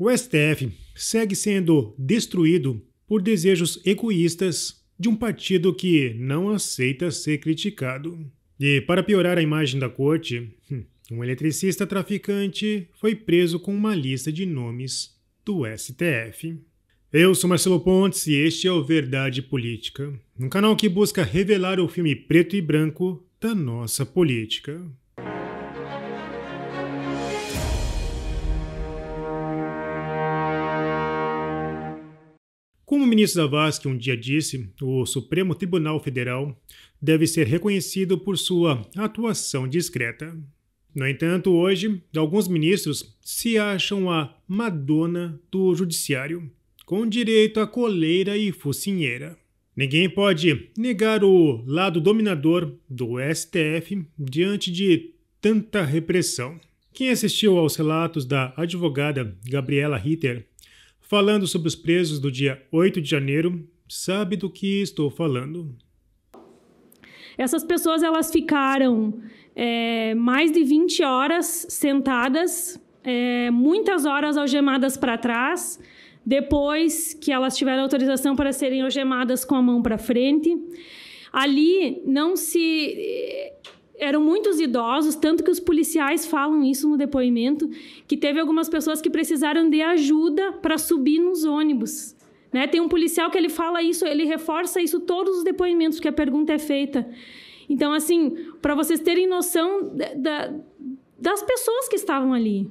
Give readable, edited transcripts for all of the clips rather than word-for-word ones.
O STF segue sendo destruído por desejos egoístas de um partido que não aceita ser criticado. E para piorar a imagem da corte, um eletricista traficante foi preso com uma lista de nomes do STF. Eu sou Marcelo Pontes e este é o Verdade Política, um canal que busca revelar o filme preto e branco da nossa política. Como o ministro Zavascki um dia disse, o Supremo Tribunal Federal deve ser reconhecido por sua atuação discreta. No entanto, hoje, alguns ministros se acham a Madonna do Judiciário, com direito a coleira e focinheira. Ninguém pode negar o lado dominador do STF diante de tanta repressão. Quem assistiu aos relatos da advogada Gabriela Ritter falando sobre os presos do dia 8 de janeiro, sabe do que estou falando. Essas pessoas elas ficaram mais de 20 horas sentadas, muitas horas algemadas para trás, depois que elas tiveram autorização para serem algemadas com a mão para frente. Ali eram muitos idosos, tanto que os policiais falam isso no depoimento, que teve algumas pessoas que precisaram de ajuda para subir nos ônibus. Né? Tem um policial que ele fala isso, ele reforça isso todos os depoimentos, que a pergunta é feita. Então, assim, para vocês terem noção das pessoas que estavam ali.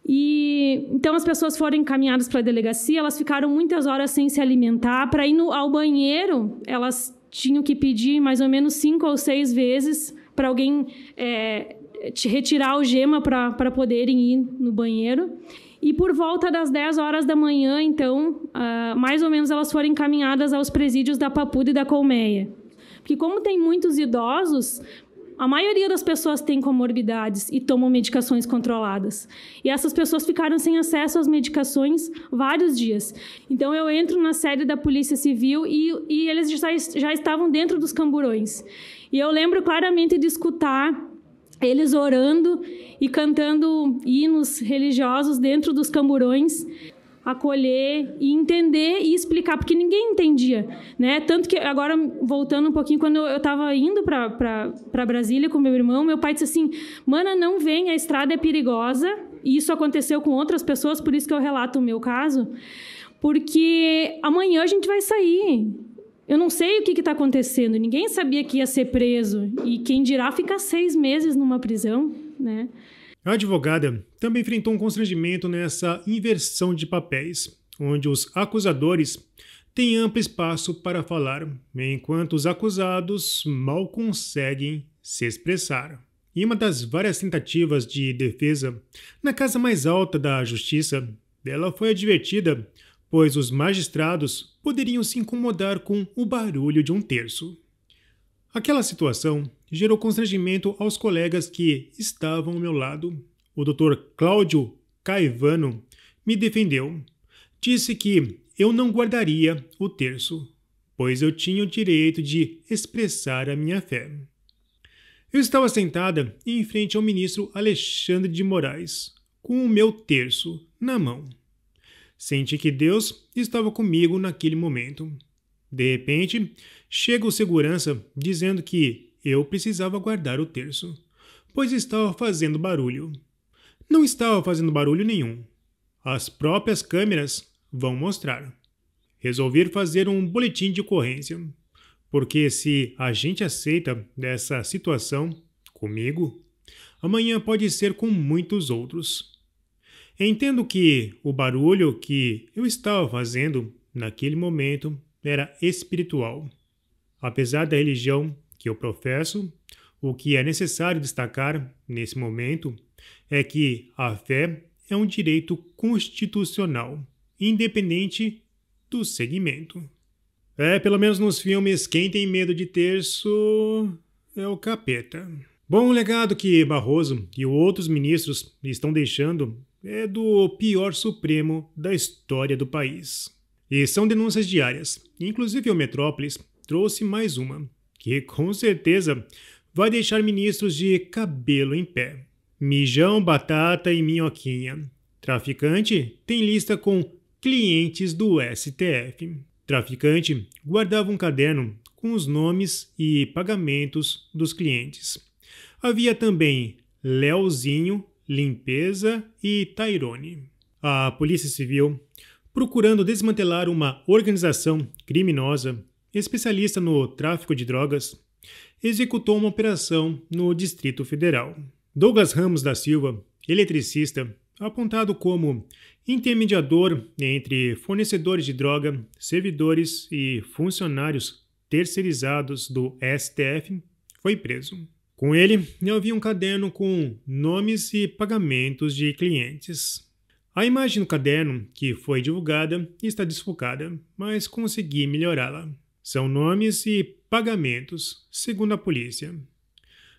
Então, as pessoas foram encaminhadas para a delegacia, elas ficaram muitas horas sem se alimentar. Para ir ao banheiro, elas tinham que pedir mais ou menos 5 ou 6 vezes para alguém retirar a algema para poderem ir no banheiro. E por volta das 10 horas da manhã, então, mais ou menos elas foram encaminhadas aos presídios da Papuda e da Colmeia. Porque como tem muitos idosos, a maioria das pessoas tem comorbidades e tomam medicações controladas. E essas pessoas ficaram sem acesso às medicações vários dias. Então, eu entro na sede da Polícia Civil e eles já estavam dentro dos camburões. E eu lembro claramente de escutar eles orando e cantando hinos religiosos dentro dos camburões, acolher e entender e explicar, porque ninguém entendia, né? Tanto que agora, voltando um pouquinho, quando eu estava indo para Brasília com meu irmão, meu pai disse assim, mana, não vem, a estrada é perigosa, e isso aconteceu com outras pessoas, por isso que eu relato o meu caso, porque amanhã a gente vai sair. Eu não sei o que está acontecendo, ninguém sabia que ia ser preso, e quem dirá ficar 6 meses numa prisão, né? A advogada também enfrentou um constrangimento nessa inversão de papéis, onde os acusadores têm amplo espaço para falar, enquanto os acusados mal conseguem se expressar. Em uma das várias tentativas de defesa, na casa mais alta da justiça, ela foi advertida, pois os magistrados poderiam se incomodar com o barulho de um terço. Aquela situação gerou constrangimento aos colegas que estavam ao meu lado. O Dr. Cláudio Caivano me defendeu. Disse que eu não guardaria o terço, pois eu tinha o direito de expressar a minha fé. Eu estava sentada em frente ao ministro Alexandre de Moraes, com o meu terço na mão. Senti que Deus estava comigo naquele momento. De repente, chega o segurança dizendo que eu precisava guardar o terço, pois estava fazendo barulho. Não estava fazendo barulho nenhum. As próprias câmeras vão mostrar. Resolvi fazer um boletim de ocorrência, porque se a gente aceita dessa situação comigo, amanhã pode ser com muitos outros. Entendo que o barulho que eu estava fazendo naquele momento era espiritual. Apesar da religião que eu professo, o que é necessário destacar nesse momento é que a fé é um direito constitucional, independente do segmento. Pelo menos nos filmes, quem tem medo de terço é o capeta. Bom, o legado que Barroso e outros ministros estão deixando é do pior Supremo da história do país. E são denúncias diárias. Inclusive o Metrópolis trouxe mais uma, que com certeza vai deixar ministros de cabelo em pé. Mijão, batata e minhoquinha. Traficante tem lista com clientes do STF. Traficante guardava um caderno com os nomes e pagamentos dos clientes. Havia também Leozinho, Limpeza e Tairone. A Polícia Civil, procurando desmantelar uma organização criminosa especialista no tráfico de drogas, executou uma operação no Distrito Federal. Douglas Ramos da Silva, eletricista, apontado como intermediador entre fornecedores de droga, servidores e funcionários terceirizados do STF, foi preso. Com ele, havia um caderno com nomes e pagamentos de clientes. A imagem do caderno, que foi divulgada, está desfocada, mas consegui melhorá-la. São nomes e pagamentos, segundo a polícia.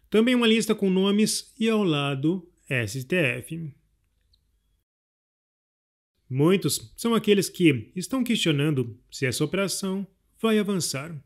Também uma lista com nomes e ao lado STF. Muitos são aqueles que estão questionando se essa operação vai avançar,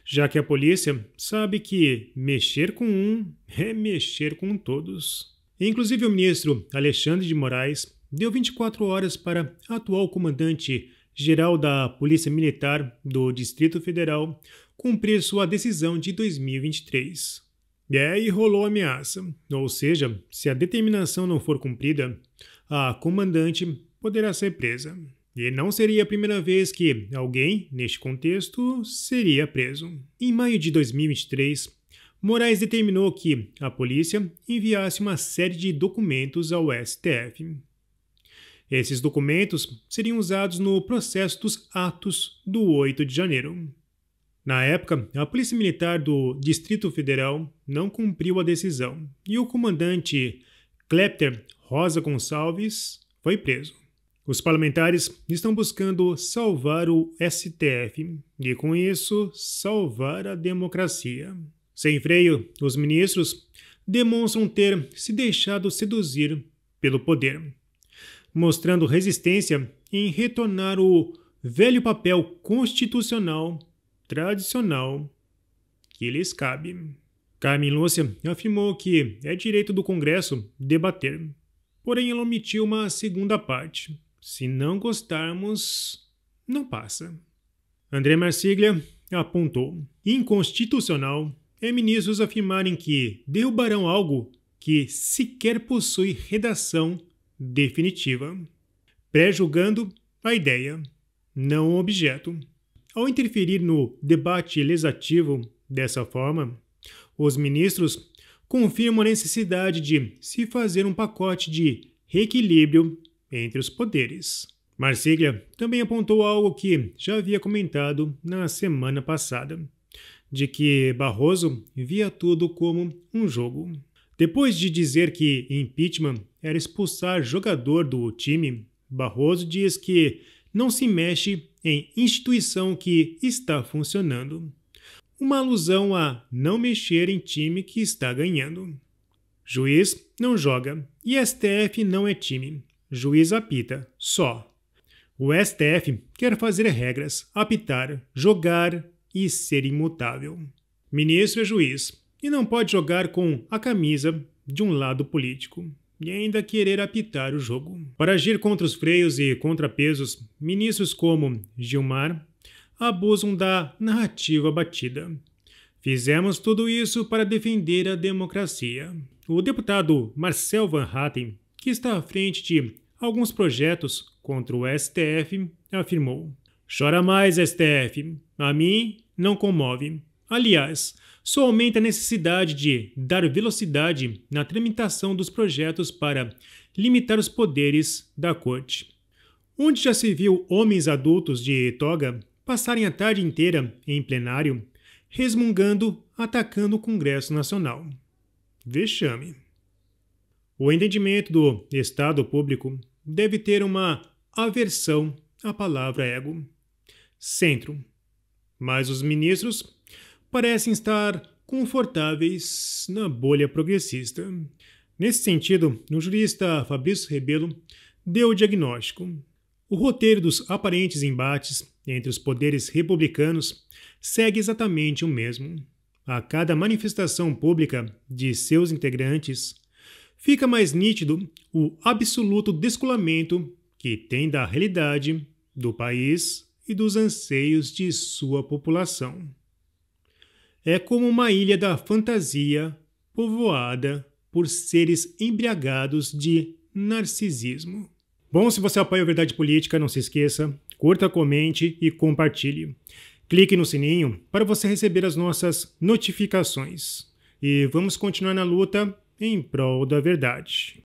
já que a polícia sabe que mexer com um é mexer com todos. Inclusive o ministro Alexandre de Moraes deu 24 horas para a atual comandante-geral da Polícia Militar do Distrito Federal cumprir sua decisão de 2023. E aí rolou ameaça, ou seja, se a determinação não for cumprida, a comandante poderá ser presa. E não seria a primeira vez que alguém, neste contexto, seria preso. Em maio de 2023, Moraes determinou que a polícia enviasse uma série de documentos ao STF. Esses documentos seriam usados no processo dos atos do 8 de janeiro. Na época, a Polícia Militar do Distrito Federal não cumpriu a decisão e o comandante Clepter Rosa Gonçalves foi preso. Os parlamentares estão buscando salvar o STF e, com isso, salvar a democracia. Sem freio, os ministros demonstram ter se deixado seduzir pelo poder, mostrando resistência em retornar o velho papel constitucional tradicional que lhes cabe. Carmen Lúcia afirmou que é direito do Congresso debater, porém ela omitiu uma segunda parte. Se não gostarmos, não passa. André Marsiglia apontou: inconstitucional é ministros afirmarem que derrubarão algo que sequer possui redação definitiva, pré-julgando a ideia, não o objeto. Ao interferir no debate legislativo dessa forma, os ministros confirmam a necessidade de se fazer um pacote de reequilíbrio entre os poderes. Marsiglia também apontou algo que já havia comentado na semana passada, de que Barroso via tudo como um jogo. Depois de dizer que impeachment era expulsar jogador do time, Barroso diz que não se mexe em instituição que está funcionando. Uma alusão a não mexer em time que está ganhando. Juiz não joga e STF não é time. Juiz apita, só. O STF quer fazer regras, apitar, jogar e ser imutável. Ministro é juiz e não pode jogar com a camisa de um lado político e ainda querer apitar o jogo. Para agir contra os freios e contrapesos, ministros como Gilmar abusam da narrativa batida. Fizemos tudo isso para defender a democracia. O deputado Marcel Van Hatten, que está à frente de alguns projetos contra o STF, afirmou: chora mais, STF. A mim não comove. Aliás, só aumenta a necessidade de dar velocidade na tramitação dos projetos para limitar os poderes da Corte. Onde já se viu homens adultos de toga passarem a tarde inteira em plenário, resmungando, atacando o Congresso Nacional. Vexame. O entendimento do Estado público deve ter uma aversão à palavra ego. Centro. Mas os ministros parecem estar confortáveis na bolha progressista. Nesse sentido, o jurista Fabrício Rebelo deu o diagnóstico. O roteiro dos aparentes embates entre os poderes republicanos segue exatamente o mesmo. A cada manifestação pública de seus integrantes, fica mais nítido o absoluto descolamento que tem da realidade do país e dos anseios de sua população. É como uma ilha da fantasia povoada por seres embriagados de narcisismo. Bom, se você apoia a Verdade Política, não se esqueça, curta, comente e compartilhe. Clique no sininho para você receber as nossas notificações. E vamos continuar na luta em prol da verdade.